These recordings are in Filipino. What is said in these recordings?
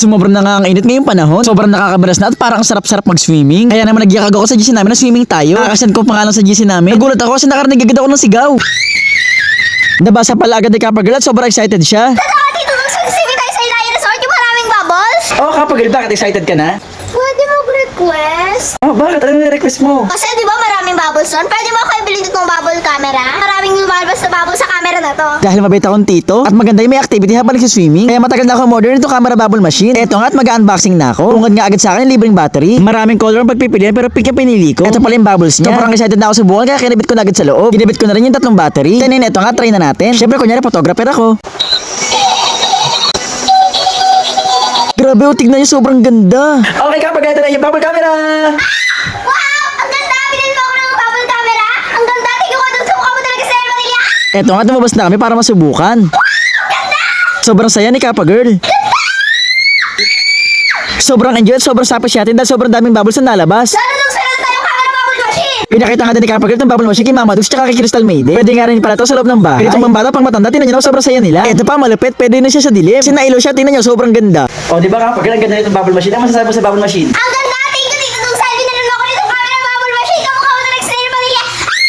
Sumobra na nga ang init ngayong panahon. Sobrang nakakabalas na at parang sarap-sarap mag-swimming. Kaya naman nagyakag ako sa GC namin na swimming tayo. Nakakasan ko pangalan sa GC namin. Nagulat ako kasi nakarinig agad ako ng sigaw. Nabasa pala agad ni Kappa Girl at sobrang excited siya. Tara, dito mag-swimming tayo sa Ilaya Resort, yung maraming bubbles. Oh, Kappa Girl, bakit excited ka na? Pwede mag-request? Oh, bakit? Ano yung request mo? Kasi di ba maraming bubbles doon? Pwede mo ako ibili dito ng bubble camera? Maraming lumalabas na bubble sa camera na to. Dahil mabait akong tito at maganda yung may activity habang nagsiswimming, kaya matagal na ako modern itong camera bubble machine. Eto nga at mag-unboxing na ako. Tungkad nga agad sa akin yung libreng battery. Maraming color ang pagpipilian pero pink yung pinili ko. Ito pala yung bubbles niya. Sobrang excited na ako subukan kaya kinabit ko na agad sa loob. Kinabit ko na rin yung 3 battery. Then eto nga, try na natin. Syempre kunyari photographer ako. Grabe, tignan niyo, sobrang ganda. Okay, kapag ito na yung bubble camera. Wow! Ang ganda! Bilhin mo ako ng bubble camera! Ang ganda! Tingnan ko doon sa mukha mo talaga sa Manila! Eto nga, tumabas na kami para masubukan. Sobrang saya ni Kappa Girl. Sobrang enjoy at sobrang sapo siya dahil sobrang daming bubbles na nalabas. Lalo nung sarap tayong camera bubble machine! Pinakita nga din ni Kappa Girl itong bubble machine kay Mama Dukes tsaka kay Crystal Maiden. Pwede nga rin pala ito sa loob ng bahay. Itong pambata pang matanda, tinan nyo na sobrang saya nila. Ito pa malupit, pwede na siya sa dilim. Sinailo siya, tinan nyo, sobrang ganda. O, di ba Kappa Girl, ang ganda nitong bubble machine. Ano masasabi mo sa bubble machine? Ang ganda! Thank you, Tito Dong Salvi na naman ako nitong camera bubble machine! Kamukha mo talaga sa Manila!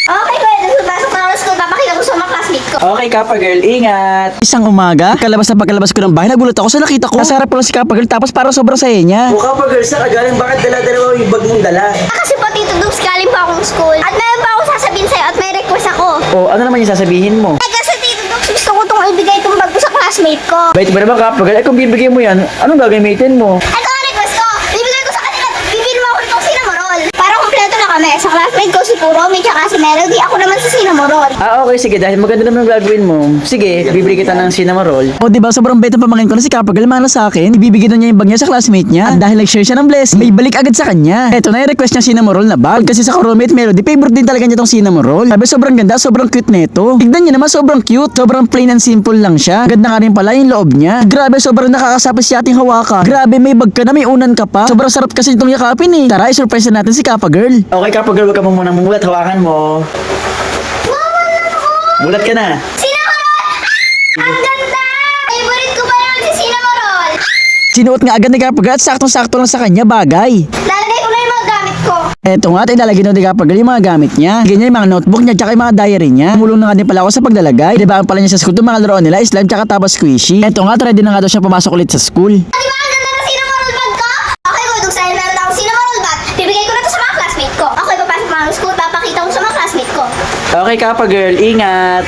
Okay, pwede. Pasok na ako sa school. Papakita ko sa mga classmate ko. Okay, Kappa Girl, ingat. Isang umaga, pagkalabas ko ng bahay, nagulat ako sa nakita ko. Nasa harap ko lang si Kappa Girl, tapos parang sobrang saya niya. O Kappa Girl, saan ka galing? Bakit dala-dalawa yung bag mong dala? Kasi po, Tito Dong, galing pa akong school. At meron pa akong sasabihin sa'yo at may request ako. O, ano naman yung sasabihin mo? Kasi Tito Dong, gusto ko itong ibigay itong bag ko sa classmate ko. Bait mo naman, Kappa Girl. Eh, kung bibigyan mo yan, anong gagamitin mo? Ito ang request ko. Bibigay ko sa kanila. Bibili mo ako itong cinnamoroll. Para kompleto na kami. Sa classmate ko si Kuromi tsaka si Melody. Ako naman sa cinnamoroll. Ah, okay, sige. Dahil maganda naman ang gagawin mo. Sige, bibili kita ng cinnamon roll. O, diba? Sobrang bait ang pamangkin ko na si Kappa Girl. Mana sa akin. Ibibigay na niya yung bag niya sa classmate niya. At dahil nag-share siya ng blessing, may balik agad sa kanya. Eto na yung request niya cinnamon roll na bag. Kasi sa Kuromi at Melody, favorite din talaga niya tong cinnamon roll. Sabi, sobrang ganda, sobrang cute nito. Tignan niyo naman, sobrang cute. Sobrang plain and simple lang siya. Ganda nga rin pala yung loob niya. Grabe, sobrang nakakasapos si ating hawakan. Grabe, may bag ka na, may unan ka pa. Sobrang sarap kasi itong yakapin eh. Tara, i-surprise na natin si Kappa Girl. Okay, Kappa Girl, wag ka mo munang mumulat. Hawakan mo. Mulat ka na. Cinnamoroll! Ang ganda! Favorite ko pa naman si cinnamoroll. Sinuot nga agad ni Kappa Girl at saktong-sakto lang sa kanya bagay. Lalagay ko na yung mga gamit ko. Eto nga, ilalagay na ni Kappa Girl yung mga gamit niya. Ganyan yung mga notebook niya tsaka yung mga diary niya. Tumulong na nga din pala ako sa paglalagay. Diba ang pala niya sa school itong mga laruan nila, slime tsaka taba squishy. Eto nga, ready na nga daw siya pumasok ulit sa school. Di ba ang ganda ng cinnamoroll bag ko? Okay, good. Dahil meron akong cinnamoroll bag, bibigay ko na to sa mga classmate ko. Okay, papasok pa ako ng school, papakita ko sa mga classmate ko. Okay, Kappa Girl, ingat.